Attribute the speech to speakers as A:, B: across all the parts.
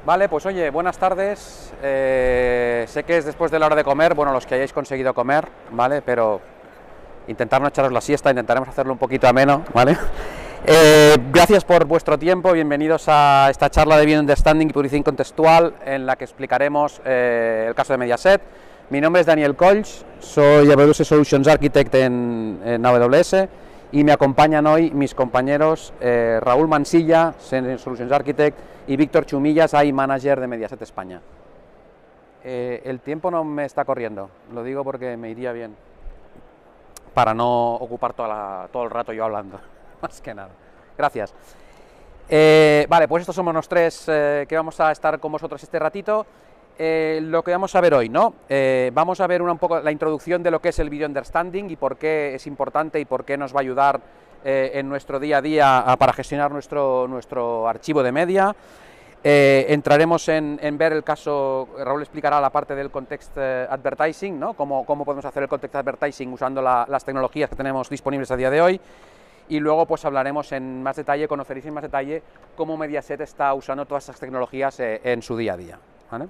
A: Vale, pues oye, buenas tardes. Sé que es después de la hora de comer, bueno, los que hayáis conseguido comer, ¿vale? Pero intentar no echaros la siesta, intentaremos hacerlo un poquito ameno, ¿vale? Gracias por vuestro tiempo, bienvenidos a esta charla de Video Understanding y Publicidad Contextual en la que explicaremos el caso de Mediaset. Mi nombre es Daniel Colls, soy AWS Solutions Architect en AWS y me acompañan hoy mis compañeros Raúl Mansilla, Senior Solutions Architect, y Víctor Chumillas, AI Manager de Mediaset España. El tiempo no me está corriendo, lo digo porque me iría bien, para no ocupar todo el rato yo hablando, más que nada. Gracias. Vale, pues estos somos los tres que vamos a estar con vosotros este ratito. Lo que vamos a ver hoy, ¿no? Vamos a ver un poco la introducción de lo que es el Video Understanding y por qué es importante y por qué nos va a ayudar en nuestro día a día para gestionar nuestro archivo de media. Entraremos en ver el caso, Raúl explicará la parte del Context Advertising, ¿no? Cómo podemos hacer el Context Advertising usando las tecnologías que tenemos disponibles a día de hoy. Y luego pues hablaremos en más detalle, conoceréis en más detalle cómo Mediaset está usando todas esas tecnologías en su día a día, ¿vale?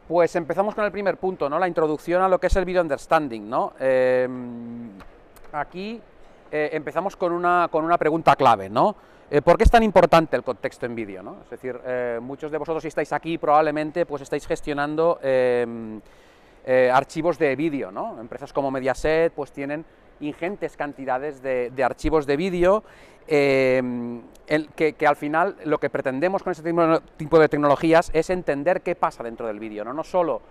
A: Pues empezamos con el primer punto, ¿no? La introducción a lo que es el Video Understanding, ¿no? Aquí empezamos con una pregunta clave, ¿no? ¿Por qué es tan importante el contexto en vídeo, ¿no? Es decir, muchos de vosotros si estáis aquí probablemente pues estáis gestionando archivos de vídeo, ¿no? Empresas como Mediaset pues tienen ingentes cantidades de archivos de vídeo que al final lo que pretendemos con este tipo de tecnologías es entender qué pasa dentro del vídeo, ¿no? No solo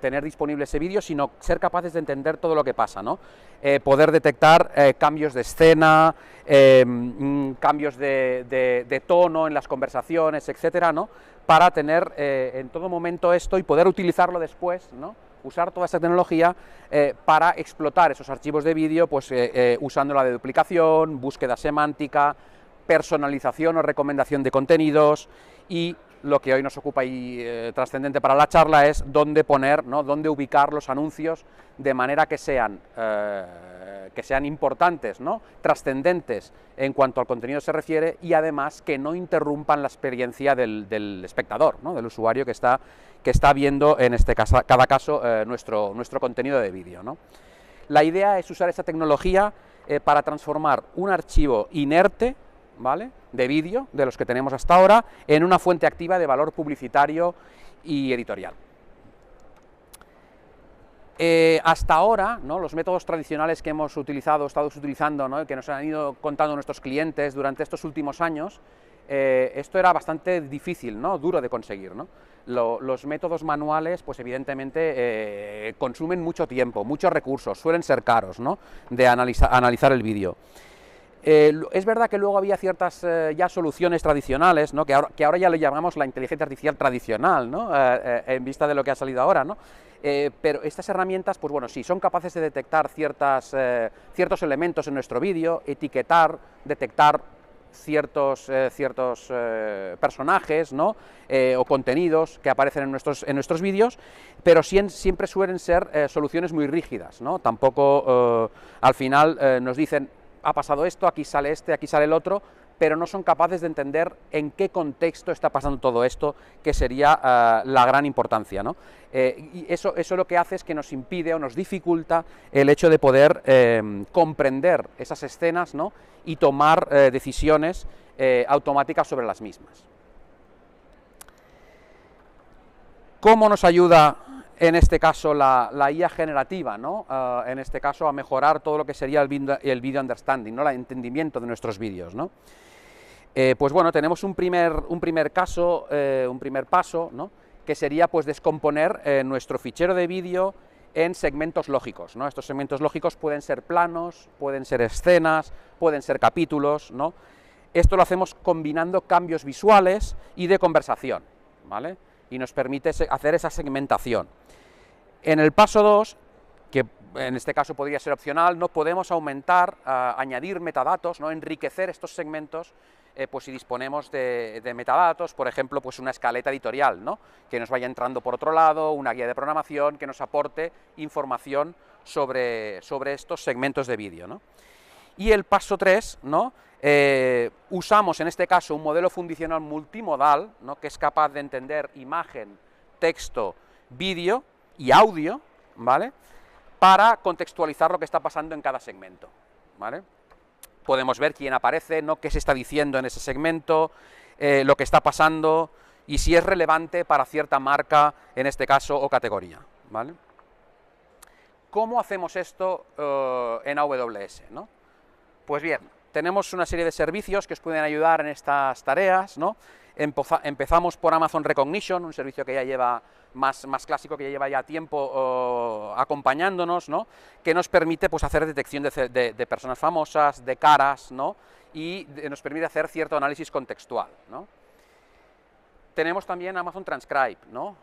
A: tener disponible ese vídeo, sino ser capaces de entender todo lo que pasa, ¿no? Poder detectar cambios de escena, cambios de tono en las conversaciones, etcétera, ¿no? Para tener en todo momento esto y poder utilizarlo después, ¿no? Usar toda esta tecnología para explotar esos archivos de vídeo, pues usando la deduplicación, búsqueda semántica, personalización o recomendación de contenidos y lo que hoy nos ocupa y trascendente para la charla es dónde poner, ¿no? Dónde ubicar los anuncios de manera que sean importantes, ¿no? Trascendentes en cuanto al contenido se refiere y además que no interrumpan la experiencia del espectador, ¿no? Del usuario que está viendo en cada caso nuestro contenido de vídeo, ¿no? La idea es usar esta tecnología para transformar un archivo inerte, ¿vale?, de vídeo, de los que tenemos hasta ahora, en una fuente activa de valor publicitario y editorial. Hasta ahora, ¿no?, los métodos tradicionales que hemos estado utilizando, ¿no?, que nos han ido contando nuestros clientes durante estos últimos años, esto era bastante difícil, ¿no?, duro de conseguir, ¿no? Los métodos manuales, pues evidentemente consumen mucho tiempo, muchos recursos, suelen ser caros, ¿no?, de analizar el vídeo. Es verdad que luego había ciertas ya soluciones tradicionales, ¿no?, que ahora ya le llamamos la inteligencia artificial tradicional, ¿no?, en vista de lo que ha salido ahora, ¿no? Pero estas herramientas, pues bueno, sí, son capaces de detectar ciertos elementos en nuestro vídeo, etiquetar, detectar ciertos personajes, ¿no?, o contenidos que aparecen en nuestros vídeos, pero siempre suelen ser soluciones muy rígidas, ¿no? Tampoco al final nos dicen ha pasado esto, aquí sale aquí sale el otro, pero no son capaces de entender en qué contexto está pasando todo esto, que sería la gran importancia, ¿no? Y eso lo que hace es que nos impide o nos dificulta el hecho de poder comprender esas escenas, ¿no?, y tomar decisiones automáticas sobre las mismas. ¿Cómo nos ayuda en este caso la IA generativa, ¿no? En este caso a mejorar todo lo que sería el video understanding, ¿no?, el entendimiento de nuestros vídeos, ¿no? Pues bueno, tenemos un primer paso, ¿no?, que sería pues descomponer nuestro fichero de vídeo en segmentos lógicos, ¿no? Estos segmentos lógicos pueden ser planos, pueden ser escenas, pueden ser capítulos, ¿no? Esto lo hacemos combinando cambios visuales y de conversación, ¿vale? Y nos permite hacer esa segmentación. En el paso 2, que en este caso podría ser opcional, no podemos aumentar, añadir metadatos, ¿no?, enriquecer estos segmentos, pues si disponemos de metadatos, por ejemplo, pues una escaleta editorial, ¿no?, que nos vaya entrando por otro lado, una guía de programación que nos aporte información sobre estos segmentos de vídeo, ¿no? Y el paso 3, ¿no? Usamos en este caso un modelo funcional multimodal, ¿no? Que es capaz de entender imagen, texto, vídeo y audio, ¿vale? Para contextualizar lo que está pasando en cada segmento, ¿vale? Podemos ver quién aparece, ¿no? Qué se está diciendo en ese segmento, lo que está pasando y si es relevante para cierta marca, en este caso, o categoría, ¿vale? ¿Cómo hacemos esto en AWS, ¿no? Pues bien, tenemos una serie de servicios que os pueden ayudar en estas tareas, ¿no? Empezamos por Amazon Recognition, un servicio que ya lleva más clásico, que ya lleva ya tiempo acompañándonos, ¿no? Que nos permite pues, hacer detección de personas famosas, de caras, ¿no? Y nos permite hacer cierto análisis contextual, ¿no? Tenemos también Amazon Transcribe, ¿no?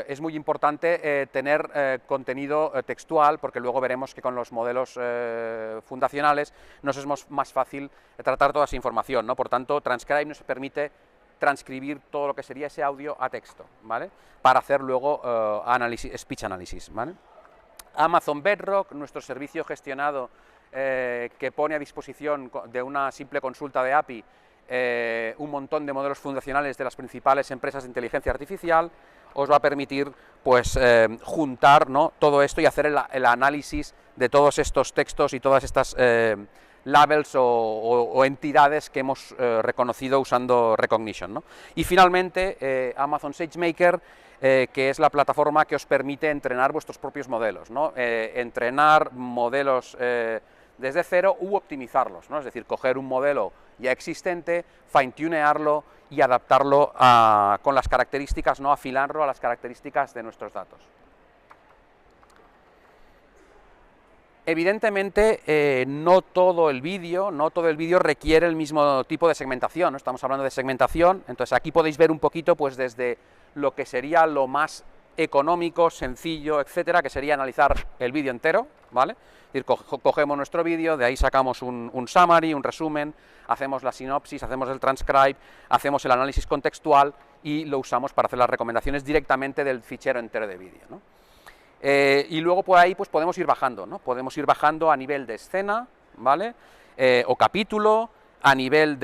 A: Es muy importante tener contenido textual, porque luego veremos que con los modelos fundacionales nos es más fácil tratar toda esa información, ¿no? Por tanto, Transcribe nos permite transcribir todo lo que sería ese audio a texto, ¿vale? Para hacer luego speech analysis, ¿vale? Amazon Bedrock, nuestro servicio gestionado que pone a disposición de una simple consulta de API un montón de modelos fundacionales de las principales empresas de inteligencia artificial, os va a permitir pues juntar, ¿no? Todo esto y hacer el análisis de todos estos textos y todas estas labels o entidades que hemos reconocido usando Recognition, ¿no? Y finalmente Amazon SageMaker, que es la plataforma que os permite entrenar vuestros propios modelos, ¿no? Entrenar modelos desde cero u optimizarlos, ¿no? Es decir, coger un modelo ya existente, fine-tunearlo y adaptarlo con las características, ¿no? Afilarlo a las características de nuestros datos. Evidentemente, no todo el vídeo requiere el mismo tipo de segmentación, ¿no? Estamos hablando de segmentación, entonces aquí podéis ver un poquito pues desde lo que sería lo más económico, sencillo, etcétera, que sería analizar el vídeo entero, ¿vale? Es decir, cogemos nuestro vídeo, de ahí sacamos un summary, un resumen, hacemos la sinopsis, hacemos el transcribe, hacemos el análisis contextual y lo usamos para hacer las recomendaciones directamente del fichero entero de vídeo, ¿no? Y luego por ahí pues podemos ir bajando, ¿no? Podemos ir bajando a nivel de escena, ¿vale? O capítulo, a nivel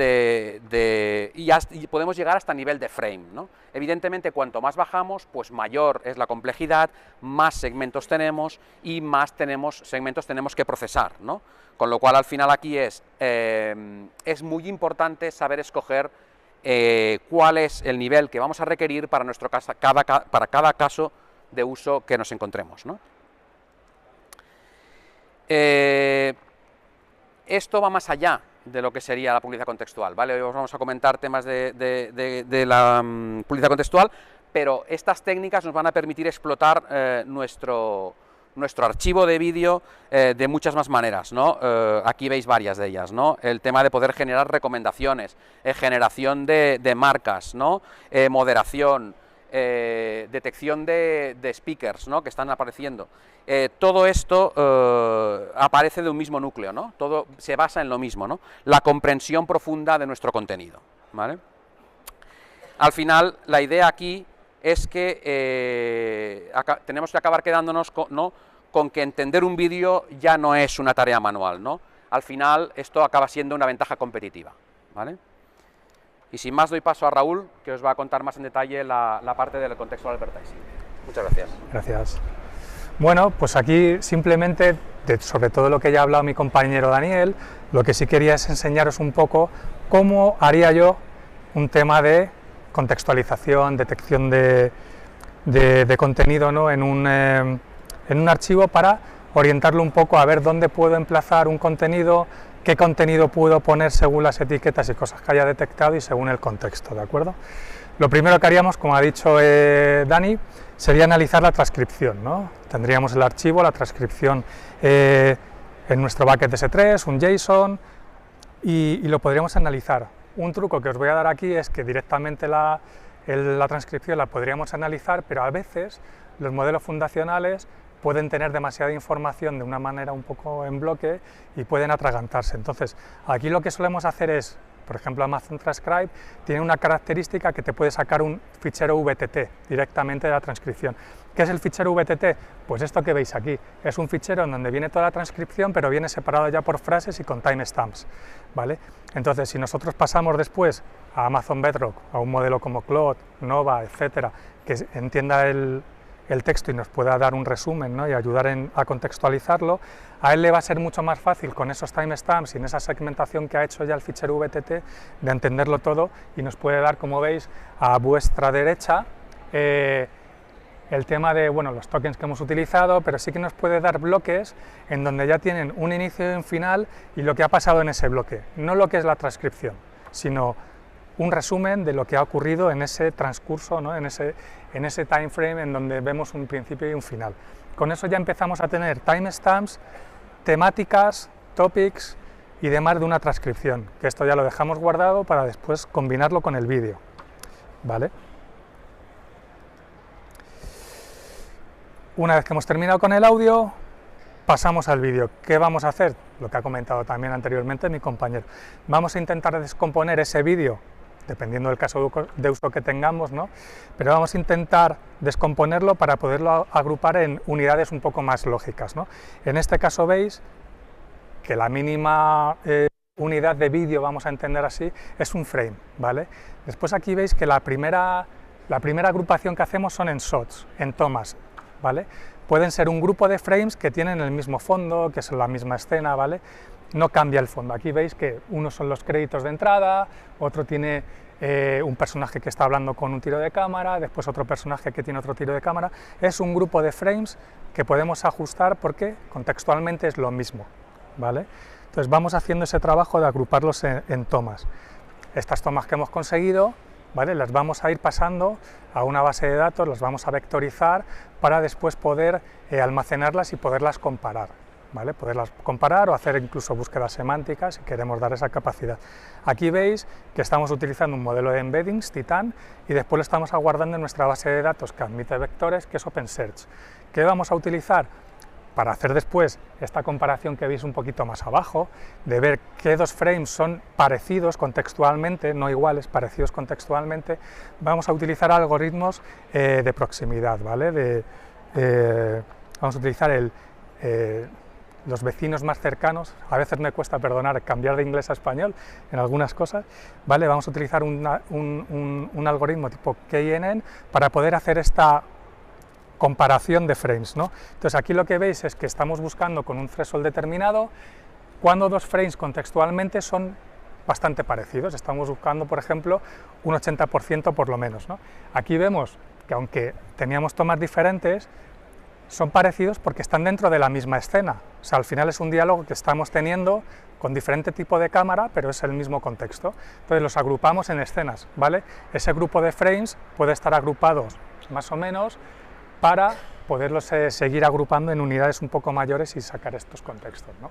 A: y podemos llegar hasta nivel de frame, ¿no? Evidentemente, cuanto más bajamos, pues mayor es la complejidad, más segmentos tenemos y más segmentos tenemos que procesar, ¿no? Con lo cual, al final aquí es muy importante saber escoger cuál es el nivel que vamos a requerir para para cada caso de uso que nos encontremos, ¿no? Esto va más allá de lo que sería la publicidad contextual, ¿vale? Hoy os vamos a comentar temas de la publicidad contextual, pero estas técnicas nos van a permitir explotar nuestro archivo de vídeo de muchas más maneras, ¿no? Aquí veis varias de ellas, ¿no? El tema de poder generar recomendaciones, generación de marcas, ¿no? Moderación, detección de speakers, ¿no? Que están apareciendo. Todo esto aparece de un mismo núcleo, ¿no? Todo se basa en lo mismo, ¿no? La comprensión profunda de nuestro contenido, ¿vale? Al final, la idea aquí es que tenemos que acabar quedándonos con que entender un vídeo ya no es una tarea manual, ¿no? Al final, esto acaba siendo una ventaja competitiva, ¿vale? Y sin más doy paso a Raúl, que os va a contar más en detalle la parte del contextual advertising. Muchas gracias.
B: Gracias. Bueno, pues aquí simplemente, sobre todo lo que ya ha hablado mi compañero Daniel, lo que sí quería es enseñaros un poco cómo haría yo un tema de contextualización, detección de contenido, ¿no? en un archivo para orientarlo un poco a ver dónde puedo emplazar un contenido, qué contenido puedo poner según las etiquetas y cosas que haya detectado y según el contexto, ¿de acuerdo? Lo primero que haríamos, como ha dicho Dani, sería analizar la transcripción, ¿no? Tendríamos el archivo, la transcripción en nuestro bucket S3, un JSON, y lo podríamos analizar. Un truco que os voy a dar aquí es que directamente la transcripción la podríamos analizar, pero a veces los modelos fundacionales pueden tener demasiada información de una manera un poco en bloque y pueden atragantarse. Entonces, aquí lo que solemos hacer es, por ejemplo, Amazon Transcribe tiene una característica que te puede sacar un fichero VTT directamente de la transcripción. ¿Qué es el fichero VTT? Pues esto que veis aquí, es un fichero en donde viene toda la transcripción, pero viene separado ya por frases y con timestamps, ¿vale? Entonces, si nosotros pasamos después a Amazon Bedrock, a un modelo como Claude, Nova, etcétera, que entienda el texto y nos pueda dar un resumen, ¿no? Y ayudar a contextualizarlo, a él le va a ser mucho más fácil con esos timestamps y en esa segmentación que ha hecho ya el fichero VTT de entenderlo todo, y nos puede dar, como veis, a vuestra derecha el tema de los tokens que hemos utilizado, pero sí que nos puede dar bloques en donde ya tienen un inicio y un final y lo que ha pasado en ese bloque, no lo que es la transcripción, sino un resumen de lo que ha ocurrido en ese transcurso, ¿no? en ese time frame en donde vemos un principio y un final. Con eso ya empezamos a tener timestamps, temáticas, topics y demás de una transcripción, que esto ya lo dejamos guardado para después combinarlo con el vídeo, ¿vale? Una vez que hemos terminado con el audio, pasamos al vídeo. ¿Qué vamos a hacer? Lo que ha comentado también anteriormente mi compañero. Vamos a intentar descomponer ese vídeo, dependiendo del caso de uso que tengamos, ¿no? Pero vamos a intentar descomponerlo para poderlo agrupar en unidades un poco más lógicas, ¿no? En este caso veis que la mínima unidad de vídeo, vamos a entender así, es un frame, ¿vale? Después aquí veis que la primera agrupación que hacemos son en shots, en tomas, ¿vale? Pueden ser un grupo de frames que tienen el mismo fondo, que son la misma escena, ¿vale? No cambia el fondo. Aquí veis que unos son los créditos de entrada, otro tiene un personaje que está hablando con un tiro de cámara, después otro personaje que tiene otro tiro de cámara. Es un grupo de frames que podemos ajustar porque contextualmente es lo mismo, ¿vale? Entonces vamos haciendo ese trabajo de agruparlos en tomas. Estas tomas que hemos conseguido, ¿vale? Las vamos a ir pasando a una base de datos, las vamos a vectorizar para después poder almacenarlas y poderlas comparar, ¿vale? Poderlas comparar o hacer incluso búsquedas semánticas si queremos dar esa capacidad. Aquí veis que estamos utilizando un modelo de embeddings, Titan, y después lo estamos aguardando en nuestra base de datos que admite vectores, que es OpenSearch. ¿Qué vamos a utilizar? Para hacer después esta comparación que veis un poquito más abajo, de ver qué dos frames son parecidos contextualmente, no iguales, parecidos contextualmente, vamos a utilizar algoritmos de proximidad, ¿vale? Vamos a utilizar los vecinos más cercanos. A veces me cuesta, perdonar, cambiar de inglés a español en algunas cosas, ¿vale? Vamos a utilizar un algoritmo tipo KNN para poder hacer esta comparación de frames, ¿no? Entonces aquí lo que veis es que estamos buscando con un threshold determinado cuando dos frames contextualmente son bastante parecidos. Estamos buscando, por ejemplo, un 80% por lo menos, ¿no? Aquí vemos que aunque teníamos tomas diferentes, son parecidos porque están dentro de la misma escena. O sea, al final es un diálogo que estamos teniendo con diferente tipo de cámara, pero es el mismo contexto. Entonces los agrupamos en escenas, ¿vale? Ese grupo de frames puede estar agrupados más o menos para poderlos seguir agrupando en unidades un poco mayores y sacar estos contextos, ¿no?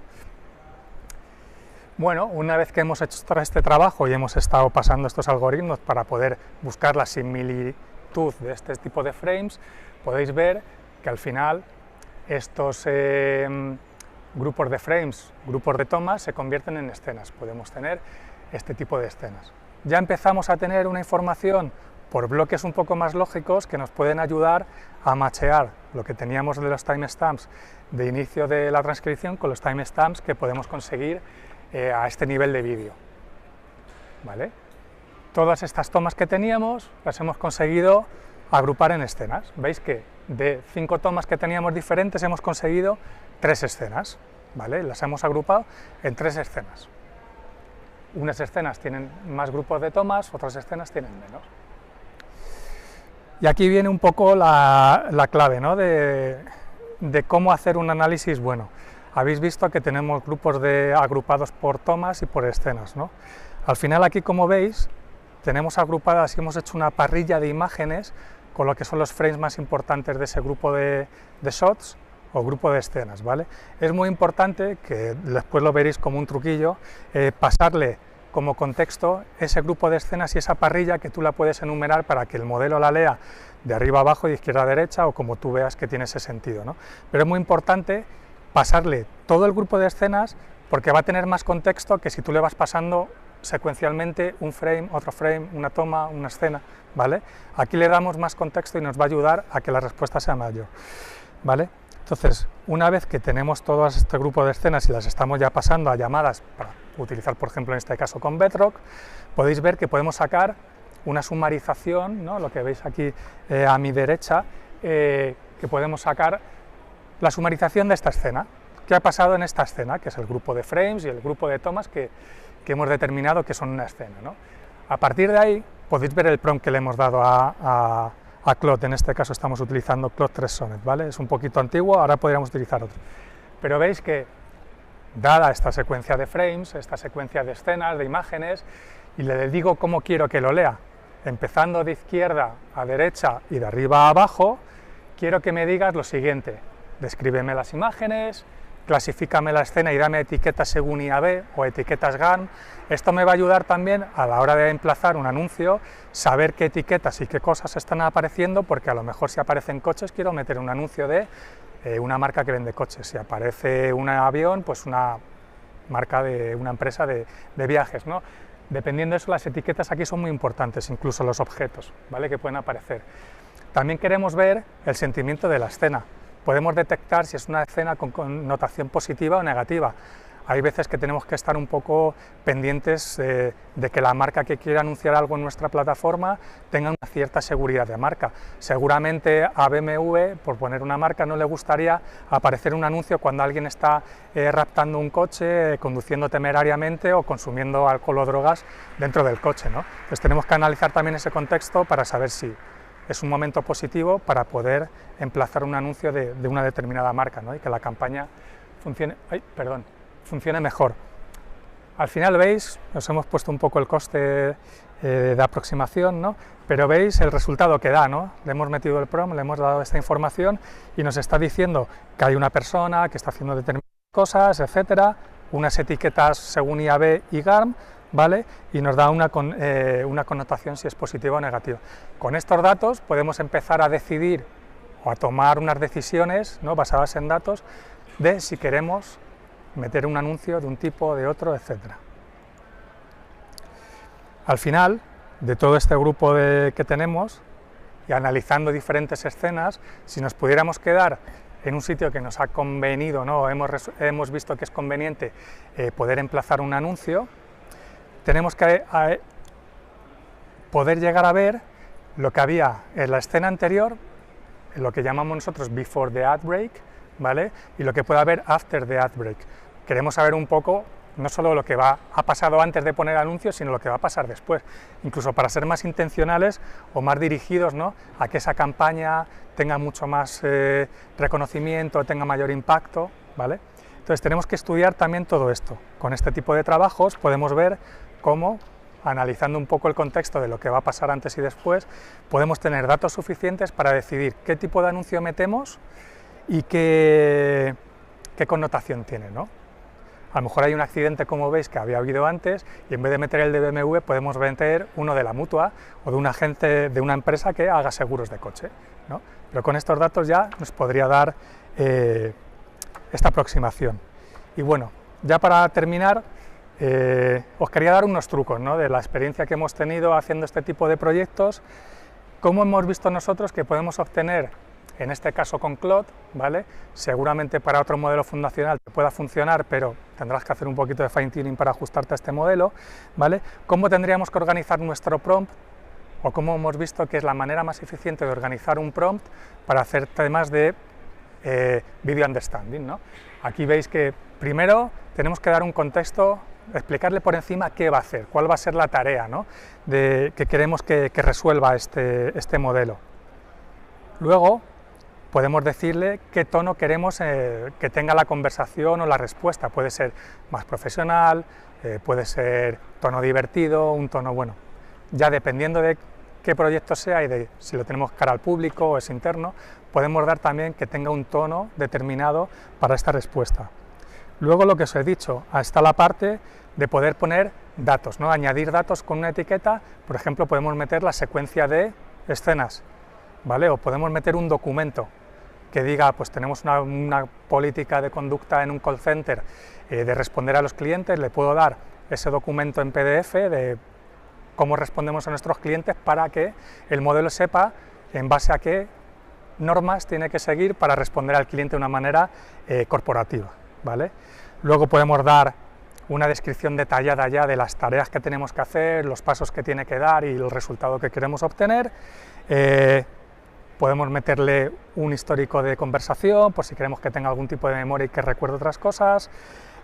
B: Bueno, una vez que hemos hecho este trabajo y hemos estado pasando estos algoritmos para poder buscar la similitud de este tipo de frames, podéis ver que al final estos grupos de frames, grupos de tomas, se convierten en escenas. Podemos tener este tipo de escenas. Ya empezamos a tener una información por bloques un poco más lógicos que nos pueden ayudar a machear lo que teníamos de los timestamps de inicio de la transcripción con los timestamps que podemos conseguir a este nivel de vídeo, ¿vale? Todas estas tomas que teníamos las hemos conseguido agrupar en escenas. Veis que de 5 tomas que teníamos diferentes hemos conseguido 3 escenas, ¿vale? Las hemos agrupado en 3 escenas. Unas escenas tienen más grupos de tomas, otras escenas tienen menos. Y aquí viene un poco la clave, ¿no? de cómo hacer un análisis bueno. Habéis visto que tenemos grupos agrupados por tomas y por escenas, ¿no? Al final aquí, como veis, tenemos agrupadas y hemos hecho una parrilla de imágenes con lo que son los frames más importantes de ese grupo de shots o grupo de escenas, ¿vale? Es muy importante, que después lo veréis como un truquillo, pasarle como contexto ese grupo de escenas y esa parrilla que tú la puedes enumerar para que el modelo la lea de arriba a abajo, de izquierda a derecha o como tú veas que tiene ese sentido, ¿no? Pero es muy importante pasarle todo el grupo de escenas porque va a tener más contexto que si tú le vas pasando secuencialmente un frame, otro frame, una toma, una escena, ¿vale? Aquí le damos más contexto y nos va a ayudar a que la respuesta sea mayor, ¿vale? Entonces, una vez que tenemos todo este grupo de escenas y las estamos ya pasando a llamadas para utilizar, por ejemplo, en este caso con Bedrock, podéis ver que podemos sacar una sumarización, ¿no? Lo que veis aquí a mi derecha, que podemos sacar la sumarización de esta escena. ¿Qué ha pasado en esta escena? Que es el grupo de frames y el grupo de tomas que hemos determinado que son una escena, ¿no? A partir de ahí podéis ver el prompt que le hemos dado a Claude. En este caso estamos utilizando Claude 3 Sonnet, ¿vale? Es un poquito antiguo, ahora podríamos utilizar otro. Pero veis que, dada esta secuencia de frames, esta secuencia de escenas, de imágenes, y le digo cómo quiero que lo lea, empezando de izquierda a derecha y de arriba a abajo, quiero que me digas lo siguiente: descríbeme las imágenes, clasifícame la escena y dame etiquetas según IAB o etiquetas GARM. Esto me va a ayudar también a la hora de emplazar un anuncio, saber qué etiquetas y qué cosas están apareciendo, porque a lo mejor si aparecen coches quiero meter un anuncio de una marca que vende coches, si aparece un avión, pues una marca de una empresa de viajes, ¿no? Dependiendo de eso, las etiquetas aquí son muy importantes, incluso los objetos, ¿vale?, que pueden aparecer. También queremos ver el sentimiento de la escena. Podemos detectar si es una escena con connotación positiva o negativa. Hay veces que tenemos que estar un poco pendientes de que la marca que quiere anunciar algo en nuestra plataforma tenga una cierta seguridad de marca. Seguramente a BMW, por poner una marca, no le gustaría aparecer un anuncio cuando alguien está raptando un coche, conduciendo temerariamente o consumiendo alcohol o drogas dentro del coche, ¿no? Entonces tenemos que analizar también ese contexto para saber si es un momento positivo para poder emplazar un anuncio de una determinada marca, ¿no?, y que la campaña funcione mejor. Al final veis, nos hemos puesto un poco el coste de aproximación, ¿no?, pero veis el resultado que da, ¿no? Le hemos metido el prompt, le hemos dado esta información y nos está diciendo que hay una persona que está haciendo determinadas cosas, etcétera, unas etiquetas según IAB y GARM, ¿vale?, y nos da una connotación si es positiva o negativa. Con estos datos podemos empezar a decidir o a tomar unas decisiones, ¿no?, basadas en datos de si queremos meter un anuncio de un tipo, de otro, etcétera. Al final de todo este grupo que tenemos y analizando diferentes escenas, si nos pudiéramos quedar en un sitio que nos ha convenido, ¿no?, hemos visto que es conveniente poder emplazar un anuncio, tenemos que poder llegar a ver lo que había en la escena anterior, lo que llamamos nosotros before the ad break, ¿vale?, y lo que puede haber after the ad break. Queremos saber un poco no solo lo que ha pasado antes de poner anuncios, sino lo que va a pasar después, incluso para ser más intencionales o más dirigidos, ¿no?, a que esa campaña tenga mucho más reconocimiento, tenga mayor impacto, ¿vale? Entonces tenemos que estudiar también todo esto. Con este tipo de trabajos podemos ver cómo, analizando un poco el contexto de lo que va a pasar antes y después, podemos tener datos suficientes para decidir qué tipo de anuncio metemos y qué connotación tiene, ¿no? A lo mejor hay un accidente, como veis, que había habido antes, y en vez de meter el de BMW podemos meter uno de la Mutua o de un agente de una empresa que haga seguros de coche, ¿no? Pero con estos datos ya nos podría dar esta aproximación. Y bueno, ya para terminar, os quería dar unos trucos, ¿no?, de la experiencia que hemos tenido haciendo este tipo de proyectos, cómo hemos visto nosotros que podemos obtener, en este caso con Claude, ¿vale?, seguramente para otro modelo fundacional te pueda funcionar, pero tendrás que hacer un poquito de fine tuning para ajustarte a este modelo, ¿vale?, cómo tendríamos que organizar nuestro prompt, o cómo hemos visto que es la manera más eficiente de organizar un prompt para hacer temas de video understanding, ¿no? Aquí veis que primero tenemos que dar un contexto, explicarle por encima qué va a hacer, cuál va a ser la tarea, ¿no?, que queremos que resuelva este modelo. Luego podemos decirle qué tono queremos que tenga la conversación o la respuesta. Puede ser más profesional, puede ser tono divertido, un tono, bueno, ya dependiendo de qué proyecto sea y de si lo tenemos cara al público o es interno, podemos dar también que tenga un tono determinado para esta respuesta. Luego, lo que os he dicho, está la parte de poder poner datos, ¿no? Añadir datos con una etiqueta, por ejemplo, podemos meter la secuencia de escenas, ¿vale? O podemos meter un documento que diga, pues tenemos una política de conducta en un call center de responder a los clientes, le puedo dar ese documento en PDF de cómo respondemos a nuestros clientes para que el modelo sepa en base a qué normas tiene que seguir para responder al cliente de una manera corporativa, ¿vale? Luego podemos dar una descripción detallada ya de las tareas que tenemos que hacer, los pasos que tiene que dar y el resultado que queremos obtener. Podemos meterle un histórico de conversación por si queremos que tenga algún tipo de memoria y que recuerde otras cosas.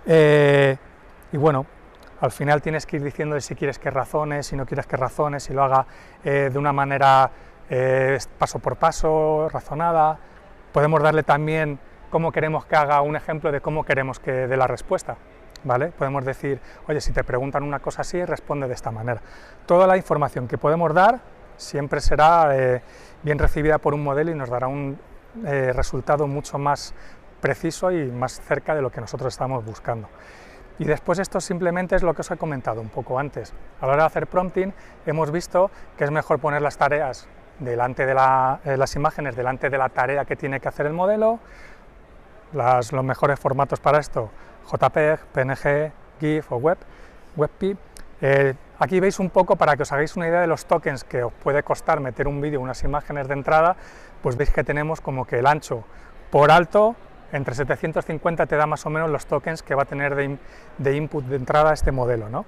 B: Y bueno, al final tienes que ir diciéndole si quieres que razone, si no quieres que razone, si lo haga de una manera paso por paso, razonada. Podemos darle también cómo queremos que haga un ejemplo de cómo queremos que dé la respuesta, ¿vale? Podemos decir, oye, si te preguntan una cosa así, responde de esta manera. Toda la información que podemos dar siempre será bien recibida por un modelo y nos dará un resultado mucho más preciso y más cerca de lo que nosotros estamos buscando. Y después esto simplemente es lo que os he comentado un poco antes. A la hora de hacer prompting hemos visto que es mejor poner las tareas delante de las imágenes delante de la tarea que tiene que hacer el modelo. Los mejores formatos para esto, JPEG, PNG, GIF o WebP. Aquí veis un poco, para que os hagáis una idea de los tokens que os puede costar meter un vídeo, unas imágenes de entrada, pues veis que tenemos como que el ancho por alto, entre 750 te da más o menos los tokens que va a tener de input de entrada este modelo, ¿no?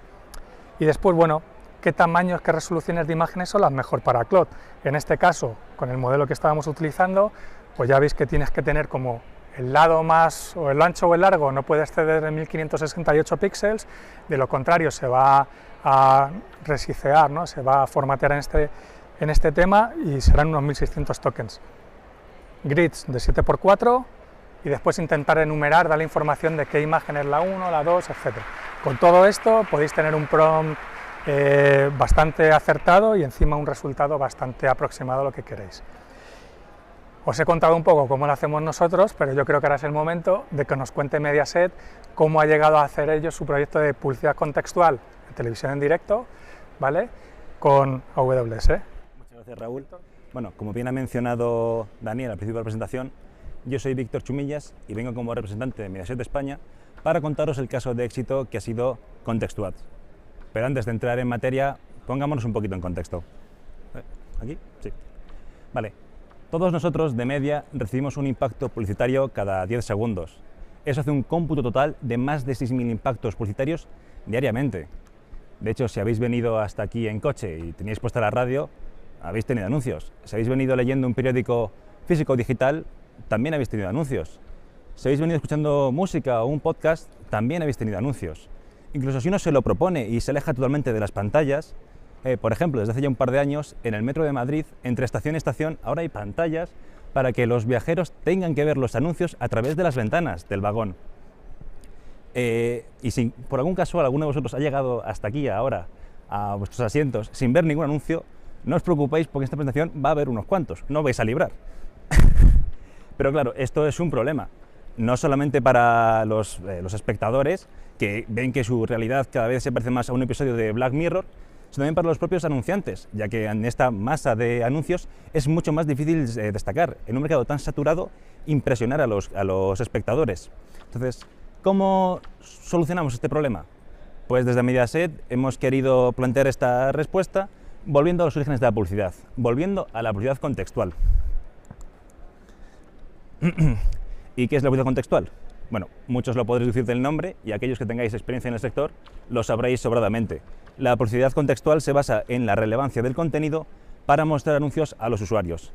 B: Y después, bueno, qué tamaños, qué resoluciones de imágenes son las mejor para Claude. En este caso, con el modelo que estábamos utilizando, pues ya veis que tienes que tener como el lado más, o el ancho o el largo no puede exceder de 1568 píxeles, de lo contrario se va a resizear, ¿no? Se va a formatear en este tema y serán unos 1600 tokens. Grids de 7×4 y después intentar enumerar, dar la información de qué imagen es la 1, la 2, etc. Con todo esto podéis tener un prompt bastante acertado y encima un resultado bastante aproximado a lo que queréis. Os he contado un poco cómo lo hacemos nosotros, pero yo creo que ahora es el momento de que nos cuente Mediaset cómo ha llegado a hacer ellos su proyecto de publicidad contextual en televisión en directo, ¿vale? Con AWS.
C: Muchas gracias, Raúl. Bueno, como bien ha mencionado Daniel al principio de la presentación, yo soy Víctor Chumillas y vengo como representante de Mediaset España para contaros el caso de éxito que ha sido Contextuads. Pero antes de entrar en materia, pongámonos un poquito en contexto. ¿Aquí? Sí. Vale. Todos nosotros, de media, recibimos un impacto publicitario cada 10 segundos. Eso hace un cómputo total de más de 6.000 impactos publicitarios diariamente. De hecho, si habéis venido hasta aquí en coche y teníais puesta la radio, habéis tenido anuncios. Si habéis venido leyendo un periódico físico o digital, también habéis tenido anuncios. Si habéis venido escuchando música o un podcast, también habéis tenido anuncios. Incluso si uno se lo propone y se aleja totalmente de las pantallas, por ejemplo, desde hace ya un par de años, en el metro de Madrid, entre estación y estación, ahora hay pantallas para que los viajeros tengan que ver los anuncios a través de las ventanas del vagón. Y si por algún caso alguno de vosotros ha llegado hasta aquí ahora, a vuestros asientos, sin ver ningún anuncio, no os preocupéis porque en esta presentación va a haber unos cuantos, no vais a librar. Pero claro, esto es un problema, no solamente para los espectadores, que ven que su realidad cada vez se parece más a un episodio de Black Mirror, sino también para los propios anunciantes, ya que en esta masa de anuncios es mucho más difícil destacar. En un mercado tan saturado, impresionar a los espectadores. Entonces, ¿cómo solucionamos este problema? Pues desde Mediaset hemos querido plantear esta respuesta volviendo a los orígenes de la publicidad, volviendo a la publicidad contextual. ¿Y qué es la publicidad contextual? Bueno, muchos lo podréis decir del nombre y aquellos que tengáis experiencia en el sector lo sabréis sobradamente. La publicidad contextual se basa en la relevancia del contenido para mostrar anuncios a los usuarios.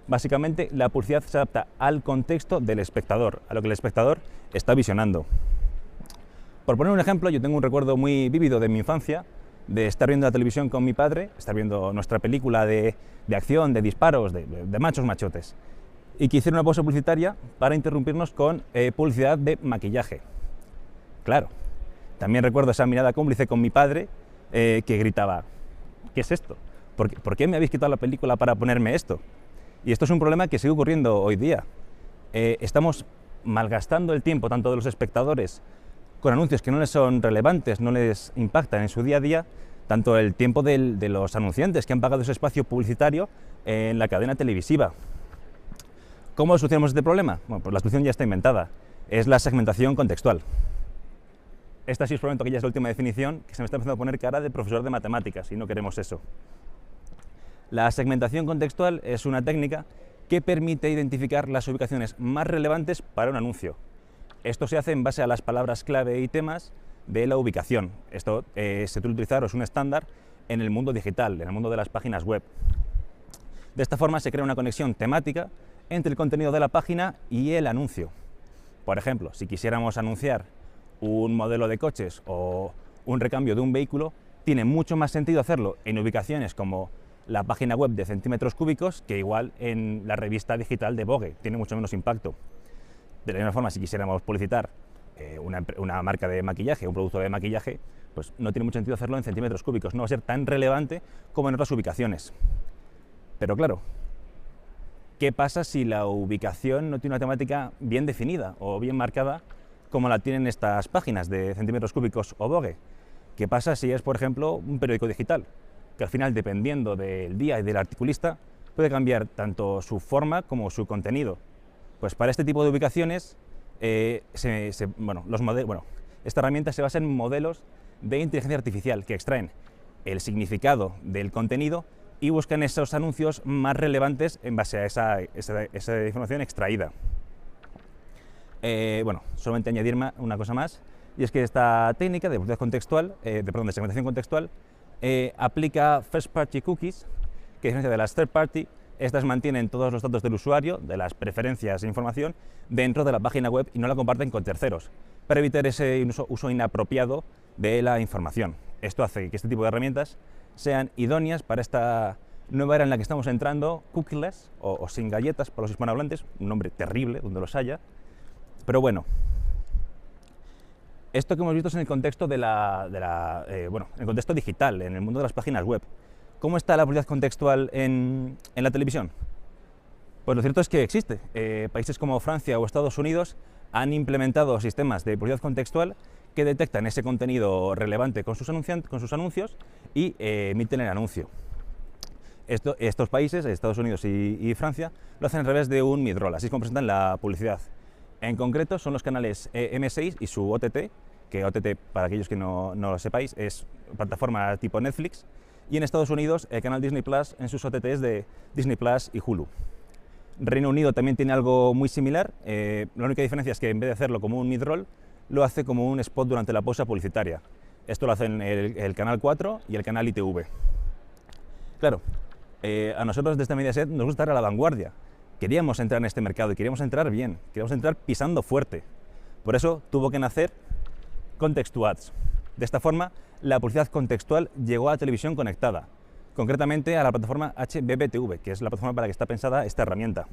C: Básicamente, la publicidad se adapta al contexto del espectador, a lo que el espectador está visionando. Por poner un ejemplo, yo tengo un recuerdo muy vívido de mi infancia, de estar viendo la televisión con mi padre, estar viendo nuestra película de acción, de disparos, de machos machotes, y que hicieron una pausa publicitaria para interrumpirnos con publicidad de maquillaje. Claro, también recuerdo esa mirada cómplice con mi padre que gritaba, ¿qué es esto? ¿Por qué me habéis quitado la película para ponerme esto? Y esto es un problema que sigue ocurriendo hoy día. Estamos malgastando el tiempo tanto de los espectadores con anuncios que no les son relevantes, no les impactan en su día a día, tanto el tiempo de los anunciantes que han pagado ese espacio publicitario en la cadena televisiva. ¿Cómo solucionamos este problema? Bueno, pues la solución ya está inventada, es la segmentación contextual. Esta sí os prometo que ya es la última definición, que se me está empezando a poner cara de profesor de matemáticas y no queremos eso. La segmentación contextual es una técnica que permite identificar las ubicaciones más relevantes para un anuncio. Esto se hace en base a las palabras clave y temas de la ubicación. Esto se suele utilizar, o es un estándar, en el mundo digital, en el mundo de las páginas web. De esta forma se crea una conexión temática entre el contenido de la página y el anuncio. Por ejemplo, si quisiéramos anunciar un modelo de coches o un recambio de un vehículo, tiene mucho más sentido hacerlo en ubicaciones como la página web de centímetros cúbicos que igual en la revista digital de Vogue, tiene mucho menos impacto. De la misma forma, si quisiéramos publicitar una marca de maquillaje, un producto de maquillaje, pues no tiene mucho sentido hacerlo en centímetros cúbicos, no va a ser tan relevante como en otras ubicaciones. Pero claro, ¿qué pasa si la ubicación no tiene una temática bien definida o bien marcada como la tienen estas páginas de centímetros cúbicos o Vogue? ¿Qué pasa si es, por ejemplo, un periódico digital? Que al final, dependiendo del día y del articulista, puede cambiar tanto su forma como su contenido. Pues para este tipo de ubicaciones, esta herramienta se basa en modelos de inteligencia artificial que extraen el significado del contenido y buscan esos anuncios más relevantes en base a esa información extraída. Solamente añadir una cosa más, y es que esta técnica de segmentación contextual aplica first party cookies, que a diferencia de las third party, estas mantienen todos los datos del usuario, de las preferencias e información, dentro de la página web y no la comparten con terceros, para evitar ese uso inapropiado de la información. Esto hace que este tipo de herramientas sean idóneas para esta nueva era en la que estamos entrando, cookieless o sin galletas para los hispanohablantes, un nombre terrible donde los haya, pero bueno. Esto que hemos visto es en el contexto en el contexto digital, en el mundo de las páginas web. ¿Cómo está la publicidad contextual en la televisión? Pues lo cierto es que existe. Países como Francia o Estados Unidos han implementado sistemas de publicidad contextual que detectan ese contenido relevante con sus anuncios y emiten el anuncio. Estos países, Estados Unidos y Francia, lo hacen a través de un midroll, así es como presentan la publicidad. En concreto son los canales M6 y su OTT, que OTT, para aquellos que no lo sepáis, es plataforma tipo Netflix, y en Estados Unidos el canal Disney Plus en sus OTTs de Disney Plus y Hulu. Reino Unido también tiene algo muy similar, la única diferencia es que en vez de hacerlo como un midroll, lo hace como un spot durante la pausa publicitaria. Esto lo hacen el Canal 4 y el Canal ITV. Claro, a nosotros desde Mediaset nos gusta estar a la vanguardia. Queríamos entrar en este mercado y queríamos entrar bien, queríamos entrar pisando fuerte. Por eso tuvo que nacer Context2Ads. De esta forma, la publicidad contextual llegó a la televisión conectada, concretamente a la plataforma HbbTV, que es la plataforma para la que está pensada esta herramienta.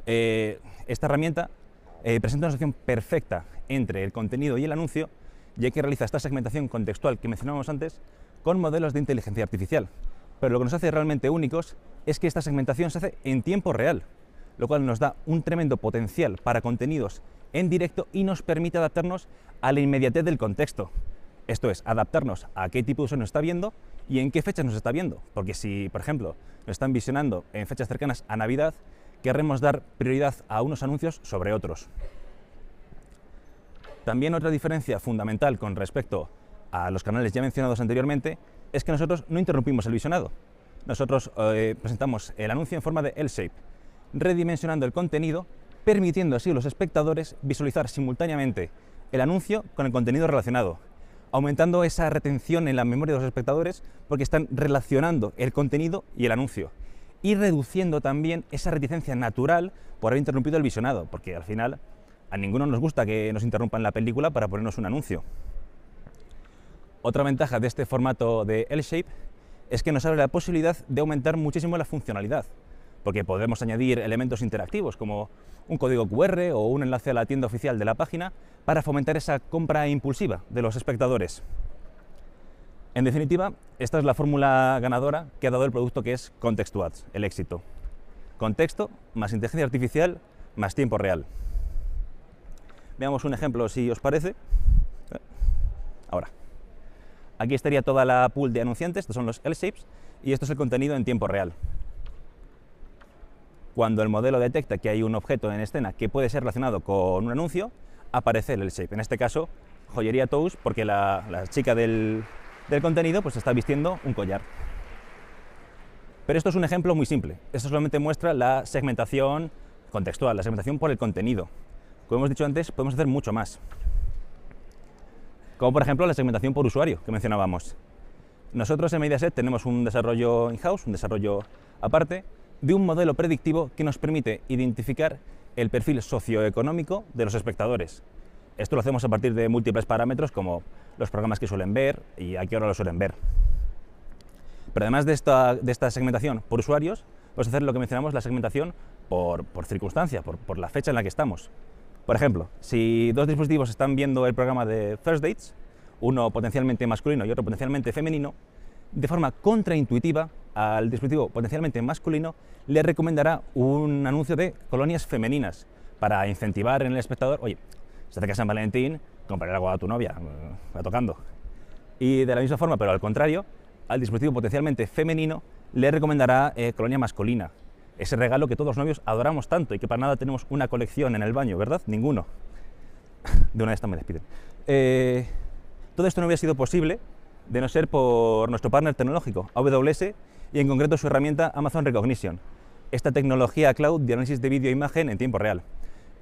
C: Esta herramienta presenta una asociación perfecta entre el contenido y el anuncio, ya que realiza esta segmentación contextual que mencionábamos antes con modelos de inteligencia artificial. Pero lo que nos hace realmente únicos es que esta segmentación se hace en tiempo real, lo cual nos da un tremendo potencial para contenidos en directo y nos permite adaptarnos a la inmediatez del contexto. Esto es, adaptarnos a qué tipo de usuario nos está viendo y en qué fechas nos está viendo. Porque si, por ejemplo, nos están visionando en fechas cercanas a Navidad, querremos dar prioridad a unos anuncios sobre otros. También otra diferencia fundamental con respecto a los canales ya mencionados anteriormente es que nosotros no interrumpimos el visionado. Nosotros presentamos el anuncio en forma de L-shape, redimensionando el contenido, permitiendo así a los espectadores visualizar simultáneamente el anuncio con el contenido relacionado, aumentando esa retención en la memoria de los espectadores porque están relacionando el contenido y el anuncio, y reduciendo también esa reticencia natural por haber interrumpido el visionado, porque al final a ninguno nos gusta que nos interrumpan la película para ponernos un anuncio. Otra ventaja de este formato de L-shape es que nos abre la posibilidad de aumentar muchísimo la funcionalidad, porque podemos añadir elementos interactivos como un código QR o un enlace a la tienda oficial de la página para fomentar esa compra impulsiva de los espectadores. En definitiva, esta es la fórmula ganadora que ha dado el producto que es Context2Ads, el éxito. Contexto más inteligencia artificial más tiempo real. Veamos un ejemplo si os parece. Ahora, aquí estaría toda la pool de anunciantes, estos son los L-shapes, y esto es el contenido en tiempo real. Cuando el modelo detecta que hay un objeto en escena que puede ser relacionado con un anuncio, aparece el L-shape. En este caso, joyería Tous, porque la chica del contenido pues está vistiendo un collar. Pero esto es un ejemplo muy simple. Esto solamente muestra la segmentación contextual, la segmentación por el contenido. Como hemos dicho antes, podemos hacer mucho más. Como por ejemplo la segmentación por usuario que mencionábamos. Nosotros en Mediaset tenemos un desarrollo in-house, un desarrollo aparte, de un modelo predictivo que nos permite identificar el perfil socioeconómico de los espectadores. Esto lo hacemos a partir de múltiples parámetros como los programas que suelen ver y a qué hora lo suelen ver. Pero además de esta segmentación por usuarios, vamos a hacer lo que mencionamos, la segmentación por circunstancia, por la fecha en la que estamos. Por ejemplo, si dos dispositivos están viendo el programa de First Dates, uno potencialmente masculino y otro potencialmente femenino, de forma contraintuitiva, al dispositivo potencialmente masculino le recomendará un anuncio de colonias femeninas para incentivar en el espectador, oye, se acerca San Valentín, compraré algo a tu novia, va tocando. Y de la misma forma, pero al contrario, al dispositivo potencialmente femenino le recomendará colonia masculina. Ese regalo que todos los novios adoramos tanto y que para nada tenemos una colección en el baño, ¿verdad? Ninguno. De una de estas me despiden. Todo esto no hubiera sido posible de no ser por nuestro partner tecnológico, AWS, y en concreto su herramienta Amazon Recognition, esta tecnología cloud de análisis de vídeo e imagen en tiempo real.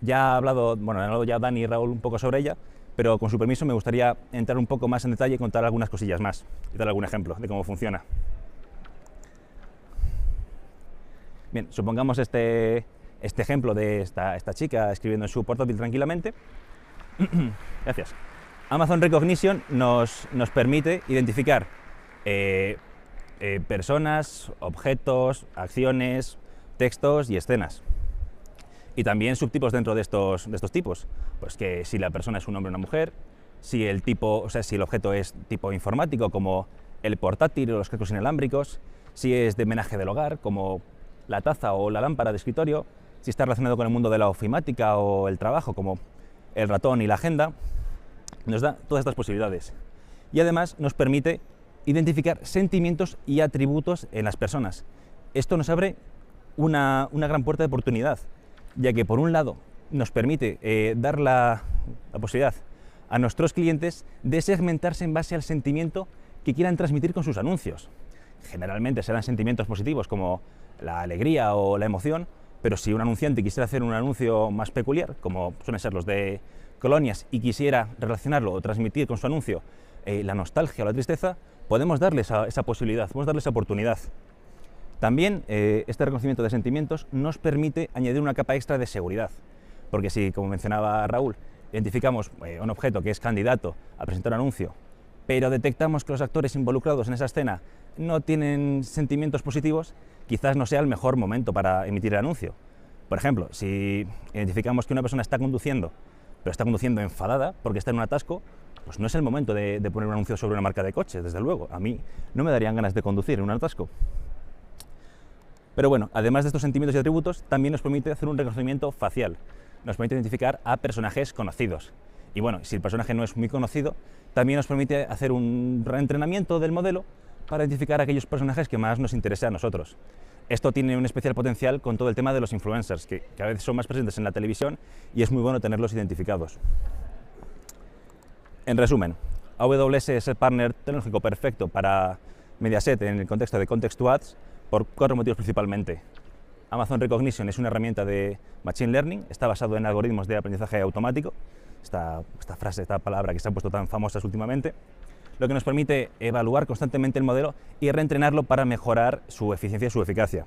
C: Ya han hablado ya Dani y Raúl un poco sobre ella, pero con su permiso me gustaría entrar un poco más en detalle y contar algunas cosillas más y dar algún ejemplo de cómo funciona. Bien, supongamos este ejemplo de esta chica escribiendo en su portátil tranquilamente. Gracias. Amazon Recognition nos permite identificar personas, objetos, acciones, textos y escenas. Y también subtipos dentro de estos tipos. Pues que si la persona es un hombre o una mujer, si el objeto es tipo informático, como el portátil o los cascos inalámbricos, si es de menaje del hogar, como la taza o la lámpara de escritorio, si está relacionado con el mundo de la ofimática o el trabajo, como el ratón y la agenda. Nos da todas estas posibilidades. Y además nos permite identificar sentimientos y atributos en las personas. Esto nos abre una gran puerta de oportunidad, ya que por un lado nos permite dar la posibilidad a nuestros clientes de segmentarse en base al sentimiento que quieran transmitir con sus anuncios. Generalmente serán sentimientos positivos como la alegría o la emoción, pero si un anunciante quisiera hacer un anuncio más peculiar, como suelen ser los de colonias, y quisiera relacionarlo o transmitir con su anuncio la nostalgia o la tristeza, podemos darle esa posibilidad, podemos darle esa oportunidad. También este reconocimiento de sentimientos nos permite añadir una capa extra de seguridad, porque si, como mencionaba Raúl, identificamos un objeto que es candidato a presentar un anuncio, pero detectamos que los actores involucrados en esa escena no tienen sentimientos positivos, quizás no sea el mejor momento para emitir el anuncio. Por ejemplo, si identificamos que una persona está conduciendo, pero está conduciendo enfadada porque está en un atasco, pues no es el momento de poner un anuncio sobre una marca de coches, desde luego. A mí no me darían ganas de conducir en un atasco. Pero bueno, además de estos sentimientos y atributos, también nos permite hacer un reconocimiento facial. Nos permite identificar a personajes conocidos. Y bueno, si el personaje no es muy conocido, también nos permite hacer un reentrenamiento del modelo para identificar a aquellos personajes que más nos interesen a nosotros. Esto tiene un especial potencial con todo el tema de los influencers, que cada vez son más presentes en la televisión y es muy bueno tenerlos identificados. En resumen, AWS es el partner tecnológico perfecto para Mediaset en el contexto de Context to Ads por 4 motivos principalmente. Amazon Recognition es una herramienta de Machine Learning, está basado en algoritmos de aprendizaje automático, esta palabra que se ha puesto tan famosas últimamente, lo que nos permite evaluar constantemente el modelo y reentrenarlo para mejorar su eficiencia y su eficacia.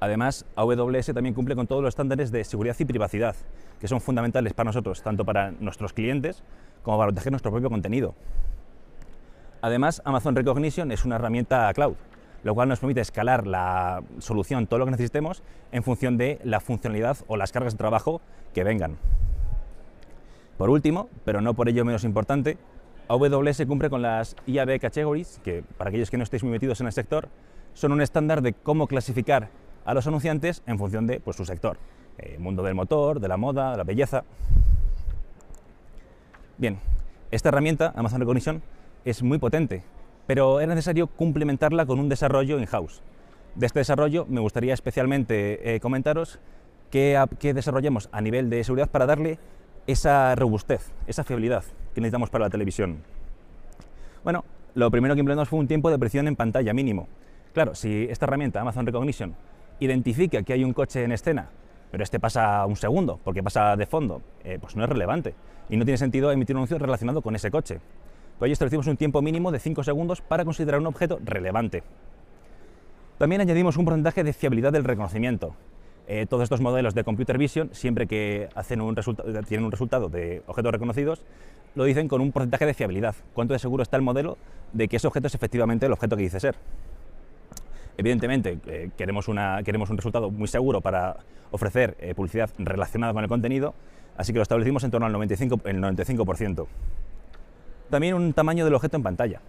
C: Además, AWS también cumple con todos los estándares de seguridad y privacidad, que son fundamentales para nosotros, tanto para nuestros clientes como para proteger nuestro propio contenido. Además, Amazon Recognition es una herramienta cloud, lo cual nos permite escalar la solución, todo lo que necesitemos, en función de la funcionalidad o las cargas de trabajo que vengan. Por último, pero no por ello menos importante, AWS cumple con las IAB Categories, que para aquellos que no estéis muy metidos en el sector, son un estándar de cómo clasificar a los anunciantes en función de su sector, mundo del motor, de la moda, de la belleza. Bien, esta herramienta, Amazon Recognition, es muy potente, pero es necesario complementarla con un desarrollo in-house. De este desarrollo me gustaría especialmente comentaros qué desarrollamos a nivel de seguridad para darle esa robustez, esa fiabilidad que necesitamos para la televisión. Bueno, lo primero que implementamos fue un tiempo de presión en pantalla mínimo. Claro, si esta herramienta, Amazon Recognition, identifica que hay un coche en escena, pero este pasa un segundo, porque pasa de fondo, pues no es relevante y no tiene sentido emitir un anuncio relacionado con ese coche. Por ello establecimos un tiempo mínimo de 5 segundos para considerar un objeto relevante. También añadimos un porcentaje de fiabilidad del reconocimiento. Todos estos modelos de Computer Vision, siempre que tienen un resultado de objetos reconocidos, lo dicen con un porcentaje de fiabilidad. ¿Cuánto de seguro está el modelo de que ese objeto es efectivamente el objeto que dice ser? Evidentemente, queremos un resultado muy seguro para ofrecer publicidad relacionada con el contenido, así que lo establecimos en torno al 95%. También un tamaño del objeto en pantalla.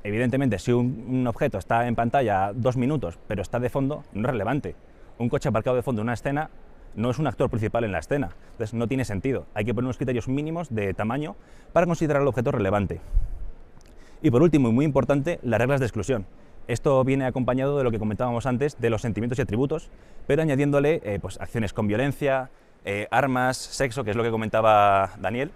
C: Evidentemente, si un objeto está en pantalla 2 minutos, pero está de fondo, no es relevante. Un coche aparcado de fondo en una escena no es un actor principal en la escena, entonces no tiene sentido. Hay que poner unos criterios mínimos de tamaño para considerar el objeto relevante. Y por último, y muy importante, las reglas de exclusión. Esto viene acompañado de lo que comentábamos antes, de los sentimientos y atributos, pero añadiéndole pues, acciones con violencia, armas, sexo, que es lo que comentaba Daniel,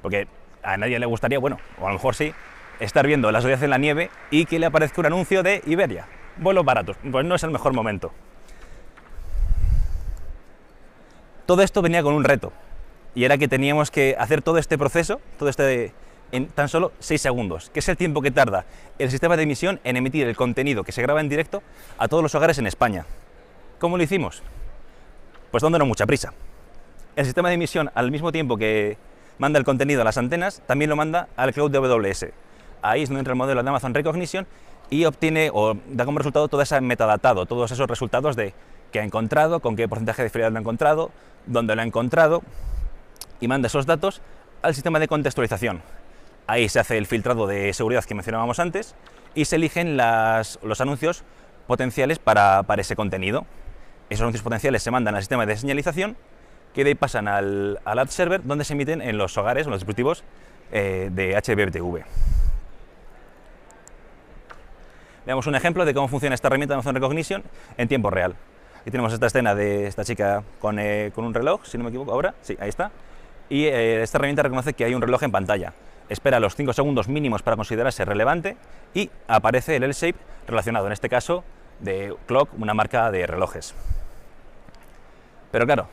C: porque a nadie le gustaría, bueno, o a lo mejor sí, estar viendo La Sociedad en la nieve y que le aparezca un anuncio de Iberia, vuelos baratos. Pues no es el mejor momento. Todo esto venía con un reto, y era que teníamos que hacer todo este proceso, en tan solo 6 segundos, que es el tiempo que tarda el sistema de emisión en emitir el contenido que se graba en directo a todos los hogares en España. ¿Cómo lo hicimos? Pues dándonos mucha prisa. El sistema de emisión, al mismo tiempo que manda el contenido a las antenas, también lo manda al cloud de AWS. Ahí es donde entra el modelo de Amazon Recognition y obtiene o da como resultado todo ese metadatado, todos esos resultados de qué ha encontrado, con qué porcentaje de fiabilidad lo ha encontrado, dónde lo ha encontrado, y manda esos datos al sistema de contextualización. Ahí se hace el filtrado de seguridad que mencionábamos antes y se eligen los anuncios potenciales para ese contenido. Esos anuncios potenciales se mandan al sistema de señalización, que de ahí pasan al ad server, donde se emiten en los hogares, en los dispositivos de HBTV. Veamos un ejemplo de cómo funciona esta herramienta de Amazon Recognition en tiempo real. Aquí tenemos esta escena de esta chica con un reloj, si no me equivoco, ahora, sí, ahí está. Y esta herramienta reconoce que hay un reloj en pantalla. Espera los 5 segundos mínimos para considerarse relevante y aparece el L-shape relacionado, en este caso, de Clock, una marca de relojes. Pero claro,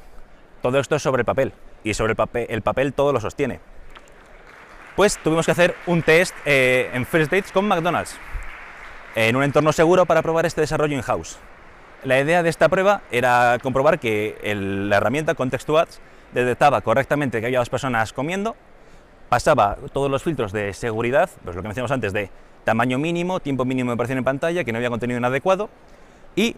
C: todo esto es sobre el papel, y sobre el papel todo lo sostiene. Pues tuvimos que hacer un test en First Dates con McDonald's, en un entorno seguro para probar este desarrollo in-house. La idea de esta prueba era comprobar que la herramienta Context2Ads detectaba correctamente que había 2 personas comiendo, pasaba todos los filtros de seguridad, pues lo que mencionamos antes de tamaño mínimo, tiempo mínimo de aparición en pantalla, que no había contenido inadecuado, y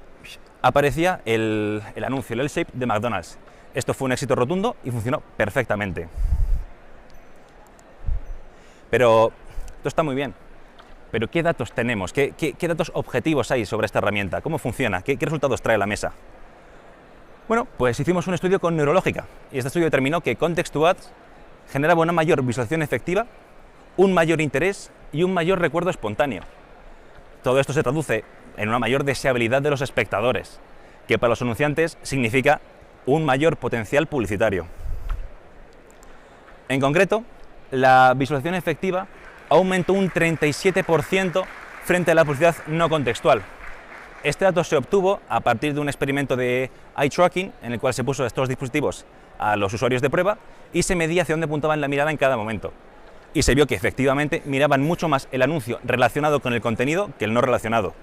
C: aparecía el anuncio, el L-shape de McDonald's. Esto fue un éxito rotundo y funcionó perfectamente. Pero esto está muy bien. Pero ¿qué datos tenemos? ¿Qué datos objetivos hay sobre esta herramienta? ¿Cómo funciona? ¿Qué resultados trae a la mesa? Bueno, pues hicimos un estudio con Neurológica y este estudio determinó que Context2Ads generaba una mayor visualización efectiva, un mayor interés y un mayor recuerdo espontáneo. Todo esto se traduce en una mayor deseabilidad de los espectadores, que para los anunciantes significa un mayor potencial publicitario. En concreto, la visualización efectiva aumentó un 37% frente a la publicidad no contextual. Este dato se obtuvo a partir de un experimento de eye tracking, en el cual se puso estos dispositivos a los usuarios de prueba y se medía hacia dónde apuntaban la mirada en cada momento. Y se vio que efectivamente miraban mucho más el anuncio relacionado con el contenido que el no relacionado.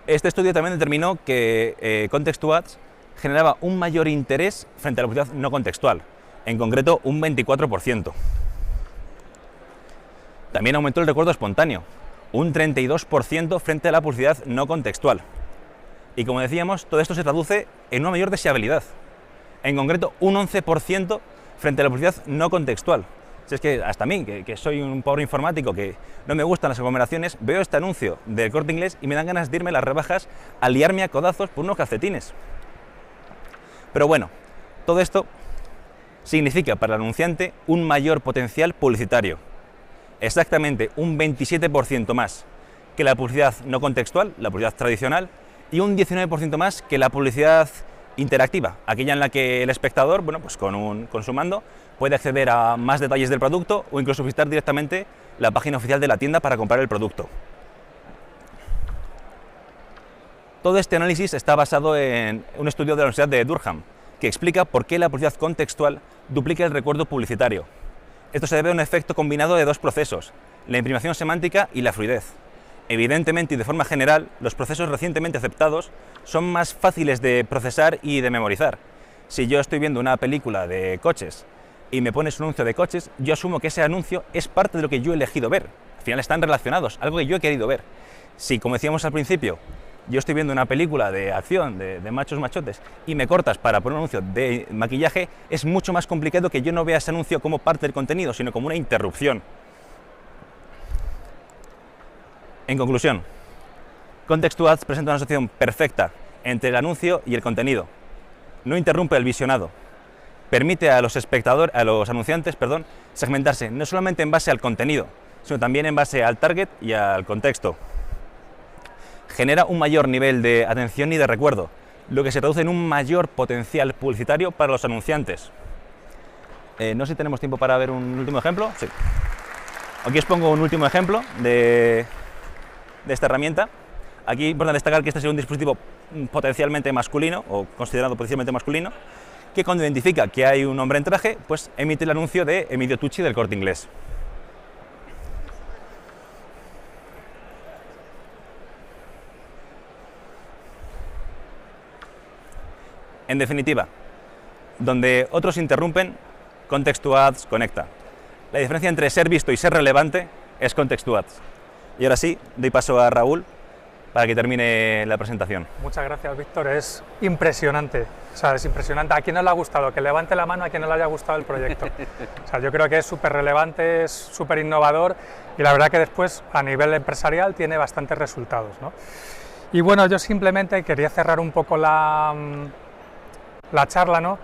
C: Este estudio también determinó que Context2Ads generaba un mayor interés frente a la publicidad no contextual, en concreto un 24%. También aumentó el recuerdo espontáneo, un 32% frente a la publicidad no contextual. Y como decíamos, todo esto se traduce en una mayor deseabilidad, en concreto un 11% frente a la publicidad no contextual. Si es que hasta a mí, que soy un pobre informático, que no me gustan las aglomeraciones, veo este anuncio del Corte Inglés y me dan ganas de irme a las rebajas a liarme a codazos por unos calcetines. Pero bueno, todo esto significa para el anunciante un mayor potencial publicitario, exactamente un 27% más que la publicidad no contextual, la publicidad tradicional, y un 19% más que la publicidad interactiva, aquella en la que el espectador, bueno, pues con su mando, puede acceder a más detalles del producto o incluso visitar directamente la página oficial de la tienda para comprar el producto. Todo este análisis está basado en un estudio de la Universidad de Durham, que explica por qué la publicidad contextual duplica el recuerdo publicitario. Esto se debe a un efecto combinado de dos procesos, la imprimación semántica y la fluidez. Evidentemente y de forma general, los procesos recientemente aceptados son más fáciles de procesar y de memorizar. Si yo estoy viendo una película de coches y me pones un anuncio de coches, yo asumo que ese anuncio es parte de lo que yo he elegido ver. Al final están relacionados, algo que yo he querido ver. Si, como decíamos al principio, yo estoy viendo una película de acción, de machos machotes, y me cortas para poner un anuncio de maquillaje, es mucho más complicado que yo no vea ese anuncio como parte del contenido, sino como una interrupción. En conclusión, Context to Ads presenta una asociación perfecta entre el anuncio y el contenido. No interrumpe el visionado. Permite a los anunciantes, segmentarse no solamente en base al contenido, sino también en base al target y al contexto. Genera un mayor nivel de atención y de recuerdo, lo que se traduce en un mayor potencial publicitario para los anunciantes. No sé si tenemos tiempo para ver un último ejemplo. Sí. Aquí os pongo un último ejemplo de esta herramienta. Aquí es importante destacar que este es un dispositivo potencialmente masculino, o considerado potencialmente masculino, que cuando identifica que hay un hombre en traje, pues emite el anuncio de Emilio Tucci del Corte Inglés. En definitiva, donde otros interrumpen, Context to Ads conecta. La diferencia entre ser visto y ser relevante es Context to Ads. Y ahora sí, doy paso a Raúl para que termine la presentación.
B: Muchas gracias, Víctor. Es impresionante. O sea, es impresionante. ¿A quién no le ha gustado? Que levante la mano a quien no le haya gustado el proyecto. O sea, yo creo que es súper relevante, es súper innovador y la verdad que después, a nivel empresarial, tiene bastantes resultados, ¿no? Y bueno, yo simplemente quería cerrar un poco la charla, ¿no?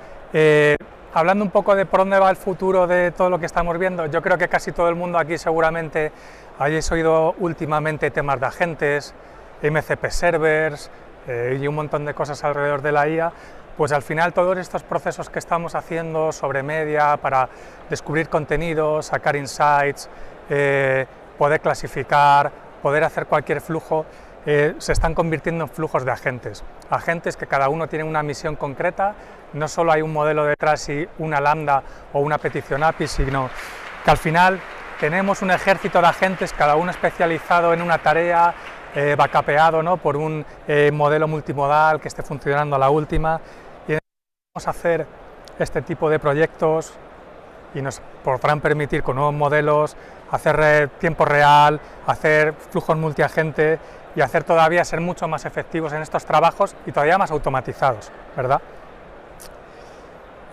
B: Hablando un poco de por dónde va el futuro de todo lo que estamos viendo, yo creo que casi todo el mundo aquí seguramente hayáis oído últimamente temas de agentes, MCP servers y un montón de cosas alrededor de la IA, pues al final todos estos procesos que estamos haciendo sobre media para descubrir contenidos, sacar insights, poder clasificar, poder hacer cualquier flujo, se están convirtiendo en flujos de agentes. Agentes que cada uno tiene una misión concreta, no solo hay un modelo detrás y una lambda o una petición API, sino que al final tenemos un ejército de agentes, cada uno especializado en una tarea, backupeado, ¿no?, por un modelo multimodal que esté funcionando a la última. Y vamos a hacer este tipo de proyectos y nos podrán permitir con nuevos modelos hacer tiempo real, hacer flujos multiagente y hacer todavía ser mucho más efectivos en estos trabajos y todavía más automatizados, ¿verdad?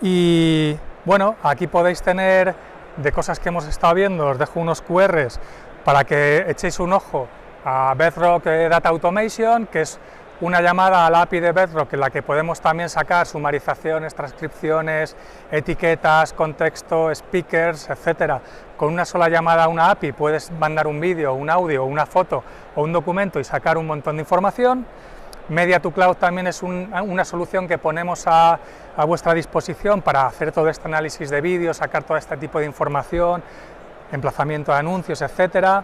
B: Y bueno, aquí podéis tener de cosas que hemos estado viendo, os dejo unos QRs para que echéis un ojo a Bedrock Data Automation, que es una llamada a la API de Bedrock en la que podemos también sacar sumarizaciones, transcripciones, etiquetas, contexto, speakers, etcétera. Con una sola llamada a una API puedes mandar un vídeo, un audio, una foto o un documento y sacar un montón de información. Media to Cloud también es una solución que ponemos a vuestra disposición para hacer todo este análisis de vídeo, sacar todo este tipo de información, emplazamiento de anuncios, etcétera.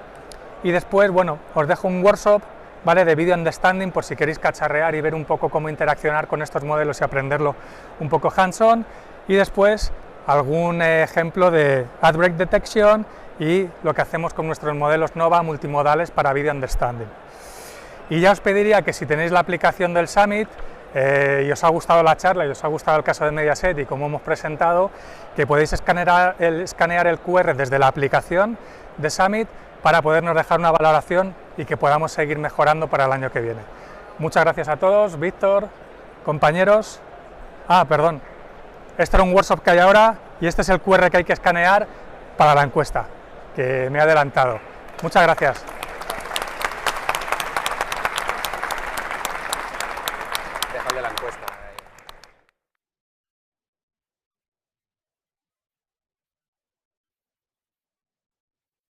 B: Y después, bueno, os dejo un workshop, ¿vale?, de Video Understanding por si queréis cacharrear y ver un poco cómo interaccionar con estos modelos y aprenderlo un poco hands-on. Y después algún ejemplo de Ad Break Detection y lo que hacemos con nuestros modelos Nova multimodales para Video Understanding. Y ya os pediría que si tenéis la aplicación del Summit y os ha gustado la charla y os ha gustado el caso de Mediaset y cómo hemos presentado, que podéis escanear el QR desde la aplicación de Summit para podernos dejar una valoración y que podamos seguir mejorando para el año que viene. Muchas gracias a todos, Víctor, compañeros. Perdón, este era un workshop que hay ahora y este es el QR que hay que escanear para la encuesta, que me he adelantado. Muchas gracias.
A: Deja el de la encuesta.